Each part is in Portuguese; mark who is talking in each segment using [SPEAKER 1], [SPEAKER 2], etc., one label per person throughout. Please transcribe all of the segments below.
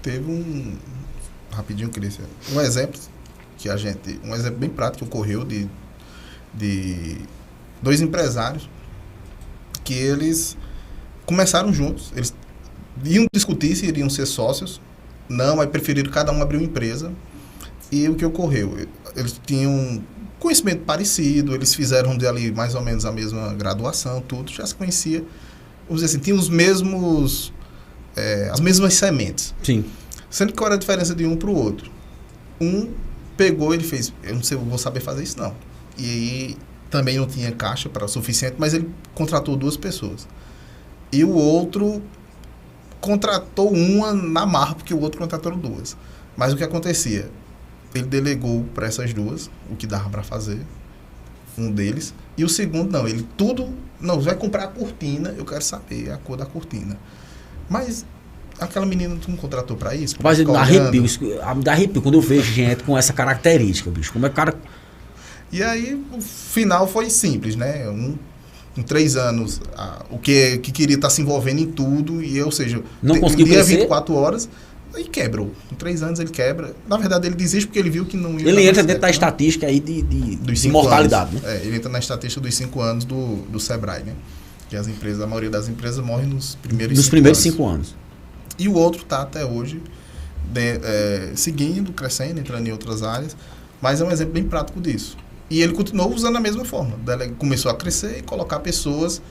[SPEAKER 1] teve rapidinho, Cris, um exemplo bem prático que ocorreu de dois empresários que eles começaram juntos, eles iam discutir se iriam ser sócios, não, aí preferiram cada um abrir uma empresa. E o que ocorreu? Eles tinham conhecimento parecido, eles fizeram ali mais ou menos a mesma graduação, tudo, já se conhecia, vamos dizer assim, tinham os mesmos, as mesmas sementes.
[SPEAKER 2] Sim.
[SPEAKER 1] Sendo que qual era a diferença de um para o outro? Um pegou, ele fez, eu não sei, eu vou saber fazer isso não. E aí também não tinha caixa para o suficiente, mas ele contratou 2 pessoas. E o outro contratou uma na marra, porque o outro contratou 2. Mas o que acontecia? Ele delegou para essas 2 o que dava para fazer, um deles, e o segundo não, ele vai comprar a cortina, eu quero saber a cor da cortina. Mas aquela menina tu não contratou para isso?
[SPEAKER 2] Mas me dá arrepio quando eu vejo gente com essa característica, bicho. Como é que o cara...
[SPEAKER 1] E aí o final foi simples, né? Com 3 anos, o que queria estar se envolvendo em tudo, e ou seja,
[SPEAKER 2] não conseguiu crescer,
[SPEAKER 1] 24 horas, e quebrou. Com 3 anos ele quebra. Na verdade, ele desiste porque ele viu que não ia.
[SPEAKER 2] Ele entra dentro da estatística aí de mortalidade,
[SPEAKER 1] né? Ele entra na estatística dos 5 anos do Sebrae, né? Que a maioria das empresas morre nos primeiros 5 anos. E o outro está até hoje seguindo, crescendo, entrando em outras áreas. Mas é um exemplo bem prático disso. E ele continuou usando a mesma forma. Começou a crescer e colocar pessoas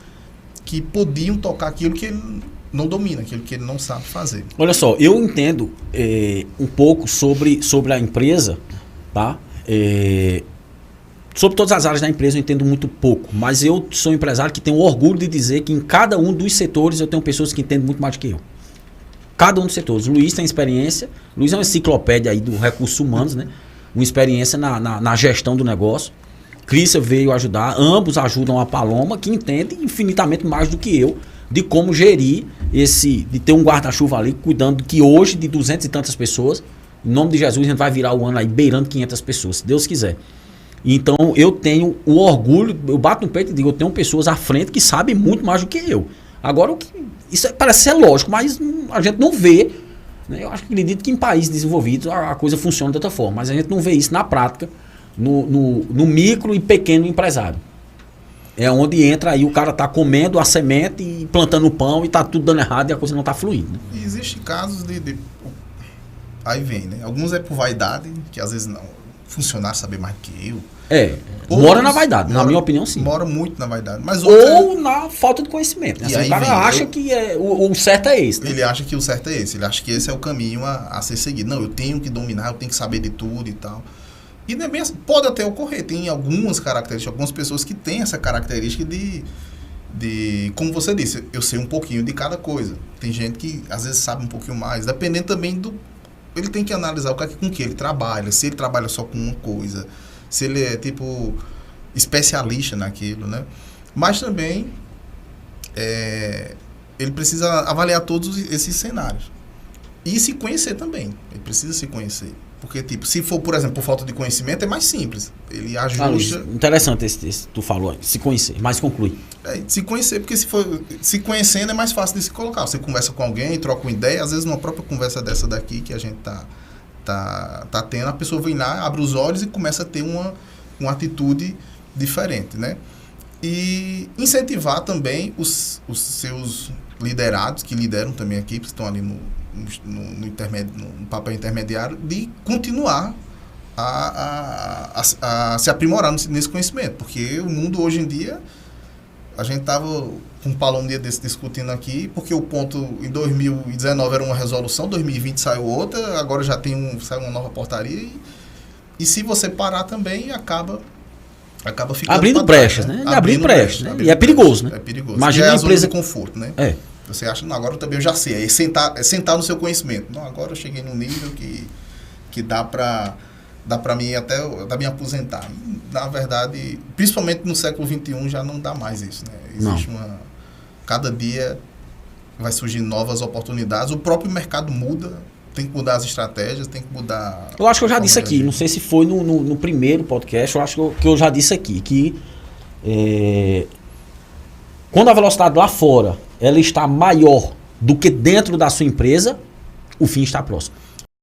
[SPEAKER 1] que podiam tocar aquilo que ele não domina, aquilo que ele não sabe fazer.
[SPEAKER 2] Olha só, eu entendo um pouco sobre a empresa, tá? Sobre todas as áreas da empresa eu entendo muito pouco, mas eu sou um empresário que tenho orgulho de dizer que em cada um dos setores eu tenho pessoas que entendem muito mais do que eu. Cada um dos setores. O Luiz tem experiência, o Luiz é uma enciclopédia aí do recursos humanos, né? Uma experiência na gestão do negócio. Crícia veio ajudar, ambos ajudam a Paloma, que entende infinitamente mais do que eu de como gerir de ter um guarda-chuva ali, cuidando que hoje de 200 e tantas pessoas, em nome de Jesus, a gente vai virar o ano aí beirando 500 pessoas, se Deus quiser. Então eu tenho o orgulho, eu bato no peito e digo, eu tenho pessoas à frente que sabem muito mais do que eu. Agora, isso parece ser lógico, mas a gente não vê, né? Eu acredito que em países desenvolvidos a coisa funciona de outra forma, mas a gente não vê isso na prática, no micro e pequeno empresário. É onde entra aí, o cara tá comendo a semente e plantando o pão e tá tudo dando errado e a coisa não tá fluindo. Né?
[SPEAKER 1] E existem casos aí vem, né? Alguns é por vaidade, que às vezes não. Funcionário saber mais do que eu.
[SPEAKER 2] Mora na vaidade, na minha opinião, sim.
[SPEAKER 1] Mora muito na vaidade. Mas
[SPEAKER 2] ou na falta de conhecimento. Né? Assim, o cara acha que o certo é esse. Né?
[SPEAKER 1] Ele acha que o certo é esse. Ele acha que esse é o caminho a ser seguido. Não, eu tenho que dominar, eu tenho que saber de tudo e tal. E não é bem assim. Pode até ocorrer. Tem algumas características, algumas pessoas que têm essa característica de, como você disse, eu sei um pouquinho de cada coisa. Tem gente que às vezes sabe um pouquinho mais. Dependendo também ele tem que analisar com que ele trabalha. Se ele trabalha só com uma coisa. Se ele é, especialista naquilo, né? Mas também ele precisa avaliar todos esses cenários. E se conhecer também. Ele precisa se conhecer. Porque, se for, por exemplo, por falta de conhecimento, é mais simples. Ele ajusta...
[SPEAKER 2] Interessante esse tu falou, se conhecer, mas conclui.
[SPEAKER 1] Se conhecer, porque se conhecendo é mais fácil de se colocar. Você conversa com alguém, troca uma ideia, às vezes numa própria conversa dessa daqui que a gente tá tendo, a pessoa vem lá, abre os olhos e começa a ter uma atitude diferente, né? E incentivar também os seus liderados, que lideram também aqui, que estão ali no papel intermediário, de continuar a se aprimorar nesse conhecimento, porque o mundo hoje em dia, a gente estava com um Paloma um dia desse discutindo aqui, porque o ponto em 2019 era uma resolução, 2020 saiu outra, agora já saiu uma nova portaria, e se você parar também, acaba ficando
[SPEAKER 2] abrindo brechas, né? Abrindo brechas, né? E é perigoso, né?
[SPEAKER 1] É perigoso.
[SPEAKER 2] Imagina a empresa
[SPEAKER 1] de conforto, né? Você acha, não, agora também eu já sei. É sentar no seu conhecimento. Não, agora eu cheguei num nível que dá para mim até me aposentar. Na verdade, principalmente no século XXI, já não dá mais isso, né? Existe cada dia vai surgir novas oportunidades. O próprio mercado muda. Tem que mudar as estratégias, tem que mudar...
[SPEAKER 2] Eu acho que eu já disse aqui, não sei se foi no primeiro podcast, eu acho que eu já disse aqui, que quando a velocidade lá fora ela está maior do que dentro da sua empresa, o fim está próximo.